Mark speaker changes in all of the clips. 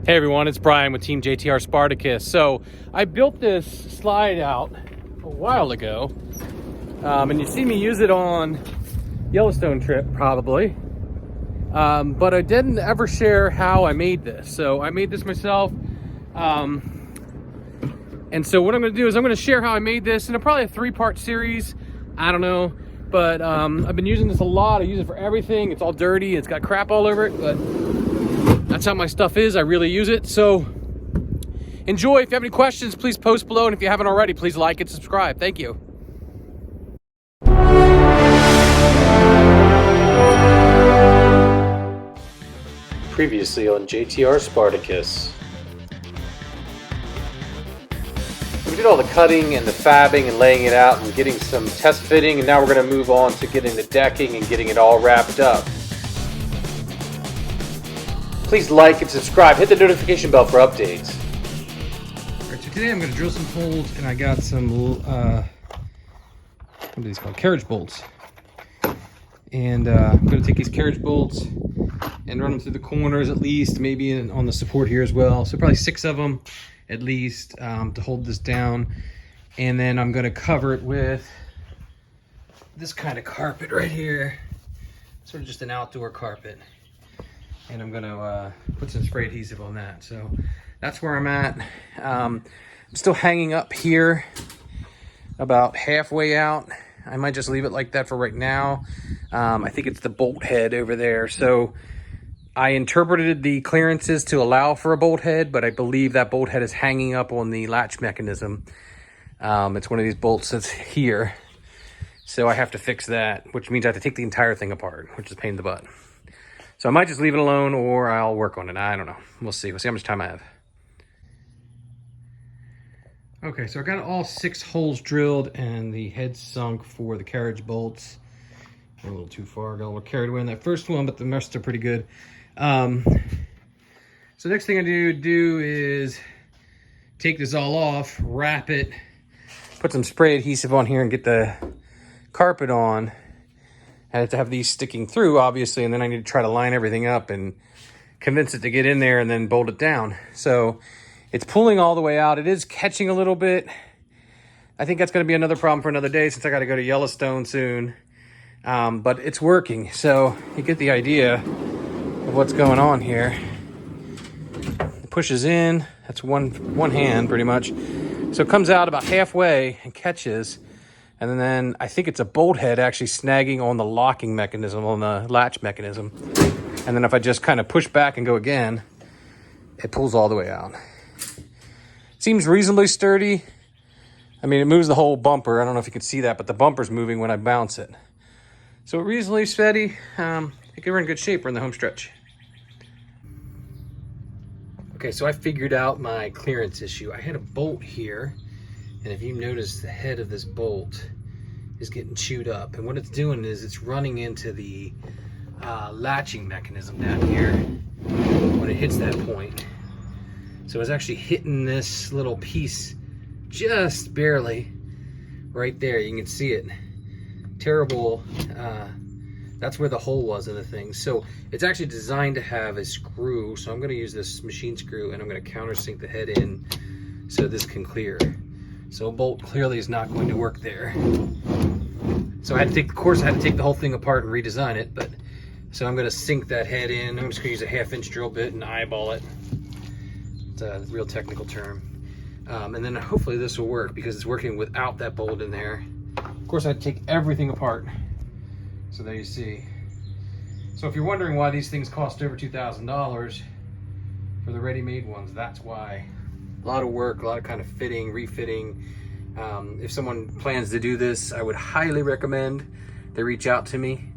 Speaker 1: Hey everyone, it's Brian with Team JTR.SPARTACUS. So I built this slide out a while ago, and you've seen me use it on Yellowstone trip probably, but I didn't ever share how I made this. So I made this myself, and so what I'm going to do is I'm going to share how I made this in probably a 3-part series. I don't know, but I've been using this a lot. I use it for everything. It's all dirty, it's got crap all over it, but that's how my stuff is. I really use it. So enjoy. If you have any questions, please post below. And if you haven't already, please like and subscribe. Thank you. Previously on JTR.SPARTACUS. We did all the cutting and the fabbing and laying it out and getting some test fitting. And now we're going to move on to getting the decking and getting it all wrapped up. Please like and subscribe. Hit the notification bell for updates. All right, so today I'm going to drill some holes, and I got some, what are these called? Carriage bolts. And I'm going to take these carriage bolts and run them through the corners at least, maybe on the support here as well. So probably 6 of them at least to hold this down. And then I'm going to cover it with this kind of carpet right here. Sort of just an outdoor carpet. And I'm gonna put some spray adhesive on that. So that's where I'm at. I'm still hanging up here about halfway out. I might just leave it like that for right now. I think it's the bolt head over there. So I interpreted the clearances to allow for a bolt head, but I believe that bolt head is hanging up on the latch mechanism. It's one of these bolts that's here. So I have to fix that, which means I have to take the entire thing apart, which is a pain in the butt. So I might just leave it alone, or I'll work on it. I don't know. We'll see. We'll see how much time I have. Okay, so I got all 6 holes drilled and the head sunk for the carriage bolts. A little too far. Got a little carried away in that first one, but the rest are pretty good. So next thing I do is take this all off, wrap it, put some spray adhesive on here and get the carpet on. I had to have these sticking through, obviously, and then I need to try to line everything up and convince it to get in there and then bolt it down. So it's pulling all the way out. It is catching a little bit. I think that's going to be another problem for another day since I got to go to Yellowstone soon. But it's working, so you get the idea of what's going on here. It pushes in. That's one hand, pretty much. So it comes out about halfway and catches. And then I think it's a bolt head actually snagging on the locking mechanism, on the latch mechanism. And then if I just kind of push back and go again, it pulls all the way out. Seems reasonably sturdy. I mean, it moves the whole bumper. I don't know if you can see that, but the bumper's moving when I bounce it. So reasonably steady. I think we're in good shape. We're in the home stretch. Okay, so I figured out my clearance issue. I had a bolt here. And if you notice, the head of this bolt is getting chewed up. And what it's doing is it's running into the latching mechanism down here when it hits that point. So it's actually hitting this little piece just barely right there. You can see it. Terrible. That's where the hole was in the thing. So it's actually designed to have a screw. So I'm going to use this machine screw and I'm going to countersink the head in so this can clear. So a bolt clearly is not going to work there. So I had to take, of course, I had to take the whole thing apart and redesign it. But so I'm going to sink that head in. I'm just going to use a 1/2-inch drill bit and eyeball it. It's a real technical term. And then hopefully this will work because it's working without that bolt in there. Of course, I had to take everything apart. So there you see. So if you're wondering why these things cost over $2,000 for the ready-made ones, that's why. A lot of work, a lot of kind of fitting, refitting. If someone plans to do this, I would highly recommend they reach out to me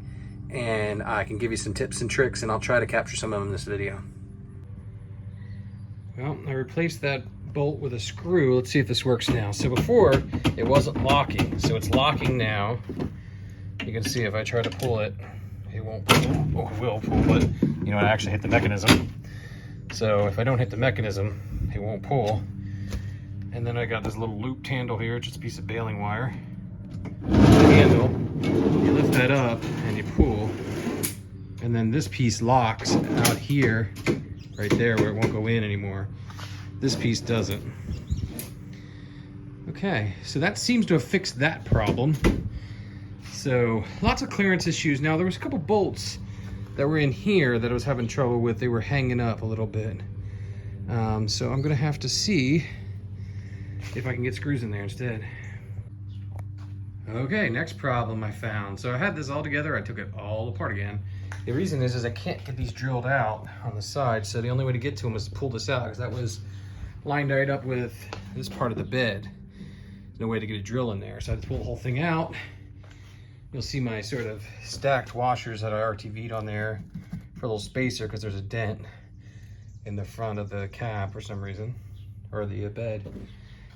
Speaker 1: and I can give you some tips and tricks and I'll try to capture some of them in this video. Well, I replaced that bolt with a screw. Let's see if this works now. So before, it wasn't locking. So it's locking now. You can see if I try to pull it, it won't pull. Oh, it will pull, but you know, I actually hit the mechanism. So if I don't hit the mechanism, it won't pull. And then I got this little looped handle here, just a piece of baling wire. The handle, you lift that up and you pull, and then this piece locks out here right there where it won't go in anymore. This piece doesn't. Okay, so that seems to have fixed that problem. So lots of clearance issues. Now there was a couple bolts that were in here that I was having trouble with. They were hanging up a little bit. So I'm gonna have to see if I can get screws in there instead. Okay, next problem I found. So I had this all together, I took it all apart again. The reason is I can't get these drilled out on the side, so the only way to get to them was to pull this out, because that was lined right up with this part of the bed. There's no way to get a drill in there, so I had to pull the whole thing out. You'll see my sort of stacked washers that I RTV'd on there for a little spacer, because there's a dent in the front of the cab for some reason, or the bed.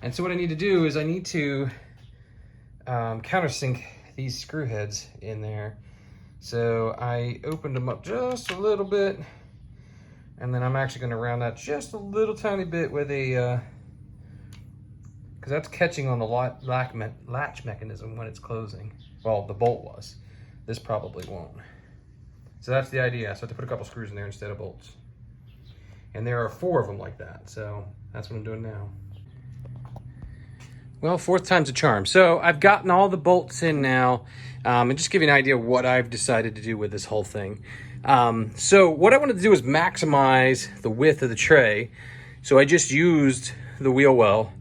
Speaker 1: And so what I need to do is I need to countersink these screw heads in there. So I opened them up just a little bit, and then I'm actually going to round that just a little tiny bit with a, because that's catching on the latch mechanism when it's closing. Well, the bolt was. This probably won't. So that's the idea. So I have to put a couple screws in there instead of bolts. And there are 4 of them like that. So that's what I'm doing now. Well, 4th time's a charm. So I've gotten all the bolts in now, and just give you an idea of what I've decided to do with this whole thing. So what I wanted to do is maximize the width of the tray. So I just used the wheel well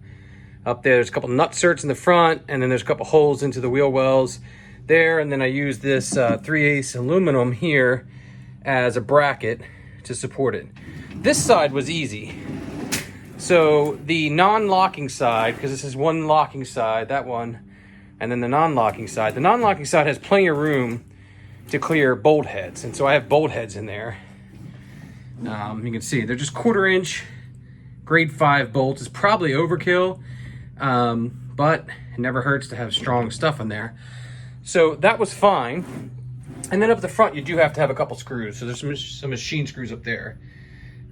Speaker 1: up there. There's a couple nut certs in the front, and then there's a couple holes into the wheel wells there. And then I used this 3/8 aluminum here as a bracket to support it. This side was easy. So the non-locking side, because this is one locking side, that one, and then the non-locking side. The non-locking side has plenty of room to clear bolt heads. And so I have bolt heads in there. You can see they're just 1/4 inch grade 5 bolts. It's probably overkill, but it never hurts to have strong stuff in there. So that was fine. And then up the front, you do have to have a couple screws. So there's some machine screws up there.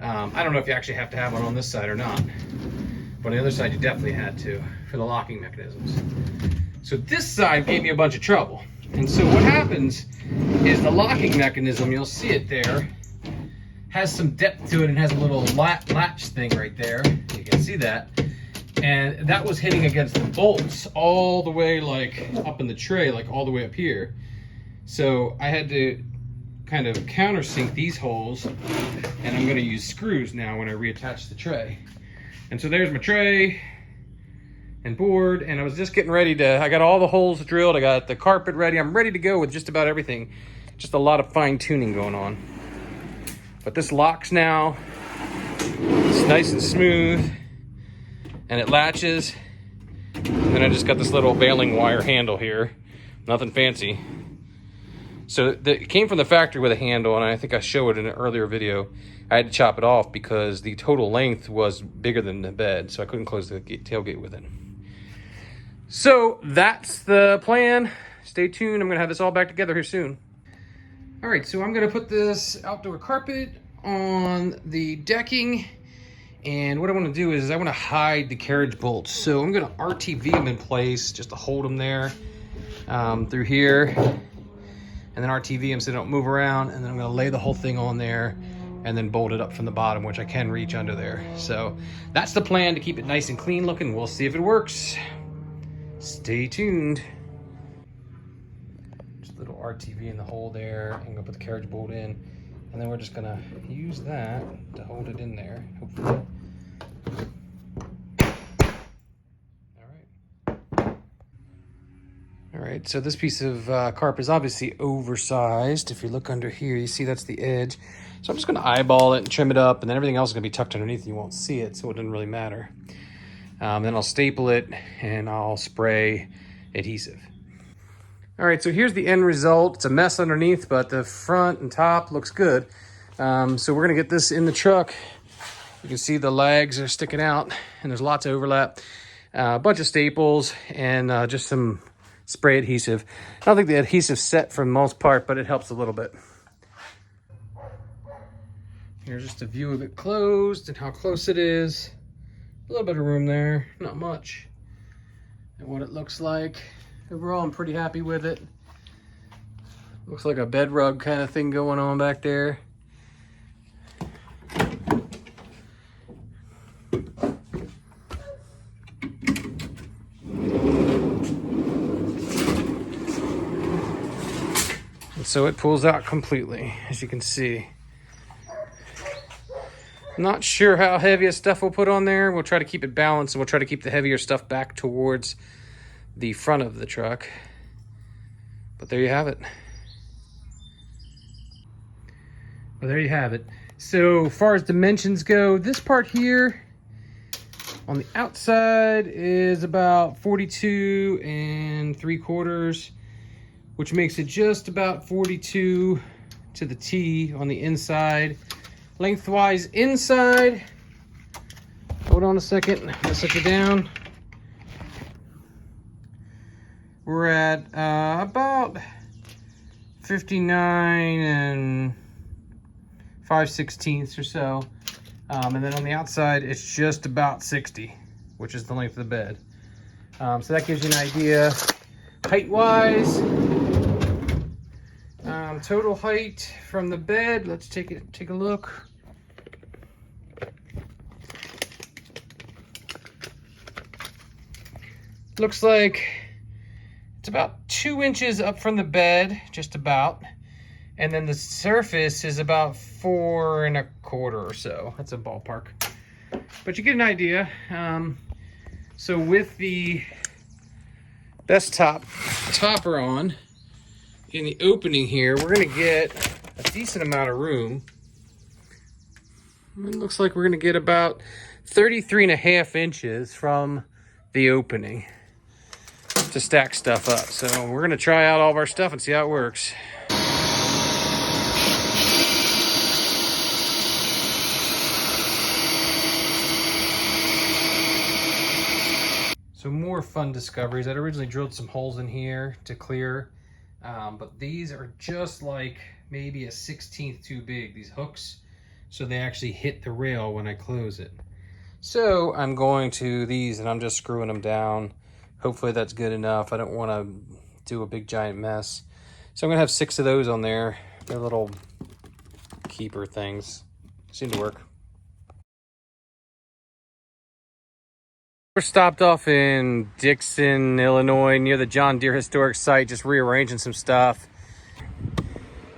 Speaker 1: I don't know if you actually have to have one on this side or not, but on the other side you definitely had to for the locking mechanisms. So this side gave me a bunch of trouble. And so what happens is the locking mechanism, you'll see it there, has some depth to it and has a little latch thing right there. You can see that. And that was hitting against the bolts all the way like up in the tray, like all the way up here. So I had to kind of countersink these holes, and I'm going to use screws now when I reattach the tray. And so there's my tray and board, and I was just getting ready to, I got all the holes drilled, I got the carpet ready, I'm ready to go with just about everything. Just a lot of fine tuning going on. But this locks now, it's nice and smooth, and it latches. And then I just got this little baling wire handle here, nothing fancy. So it came from the factory with a handle, and I think I showed it in an earlier video. I had to chop it off because the total length was bigger than the bed, so I couldn't close the tailgate with it. So that's the plan. Stay tuned. I'm going to have this all back together here soon. All right, so I'm going to put this outdoor carpet on the decking. And what I want to do is I want to hide the carriage bolts. So I'm going to RTV them in place just to hold them there through here. And then RTV them so they don't move around. And then I'm going to lay the whole thing on there and then bolt it up from the bottom, which I can reach under there. So that's the plan to keep it nice and clean looking. We'll see if it works. Stay tuned. Just a little RTV in the hole there. I'm going to put the carriage bolt in. And then we're just going to use that to hold it in there, hopefully. All right, so this piece of carpet is obviously oversized. If you look under here, you see that's the edge. So I'm just gonna eyeball it and trim it up, and then everything else is gonna be tucked underneath and you won't see it, so it doesn't really matter. Then I'll staple it and I'll spray adhesive. All right, so here's the end result. It's a mess underneath, but the front and top looks good. So we're gonna get this in the truck. You can see the legs are sticking out and there's lots of overlap. A bunch of staples and just some spray adhesive. I don't think the adhesive's set for the most part, but it helps a little bit. Here's just a view of it closed and how close it is. A little bit of room there, not much. And what it looks like. Overall, I'm pretty happy with it. Looks like a bed rug kind of thing going on back there. So it pulls out completely, as you can see. Not sure how heavy stuff we'll put on there. We'll try to keep it balanced, and we'll try to keep the heavier stuff back towards the front of the truck. But there you have it. Well, there you have it. So far as dimensions go, this part here on the outside is about 42 3/4, which makes it just about 42 to the T on the inside. Lengthwise inside, hold on a second, I'm gonna set you down. We're at about 59 5/16 or so. And then on the outside, it's just about 60, which is the length of the bed. So that gives you an idea. Height-wise, total height from the bed, let's take a look. Looks like it's about 2 inches up from the bed, just about. And then the surface is about 4 1/4 or so. That's a ballpark. But you get an idea. So with the desktop topper on, in the opening here, we're gonna get a decent amount of room. It looks like we're gonna get about 33.5 inches from the opening to stack stuff up. So we're gonna try out all of our stuff and see how it works. So more fun discoveries. I'd originally drilled some holes in here to clear, but these are just like maybe a 1/16 too big, these hooks, so they actually hit the rail when I close it. So I'm going to these and I'm just screwing them down. Hopefully that's good enough. I don't want to do a big giant mess. So I'm gonna have 6 of those on there. They're little keeper things. Seem to work. We're stopped off in Dixon, Illinois, near the John Deere Historic Site, just rearranging some stuff.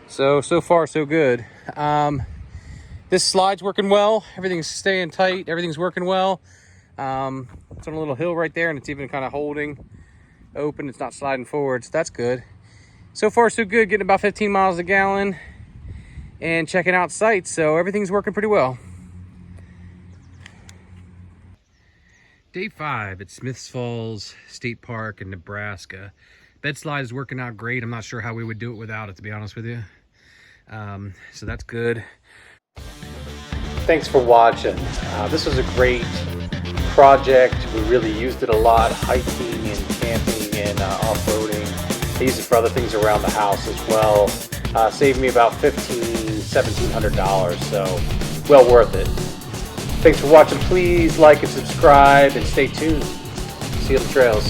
Speaker 1: So far, so good. This slide's working well. Everything's staying tight. Everything's working well. It's on a little hill right there, and it's even kind of holding open. It's not sliding forward, so that's good. So far, so good. Getting about 15 miles a gallon and checking out sites, so everything's working pretty well. Day 5 at Smiths Falls State Park in Nebraska. Bed slide is working out great. I'm not sure how we would do it without it, to be honest with you. So that's good. Thanks for watching. This was a great project. We really used it a lot, hiking and camping and off-roading. I used it for other things around the house as well. Saved me about $1,700, so well worth it. Thanks for watching. Please like and subscribe and stay tuned. See you on the trails.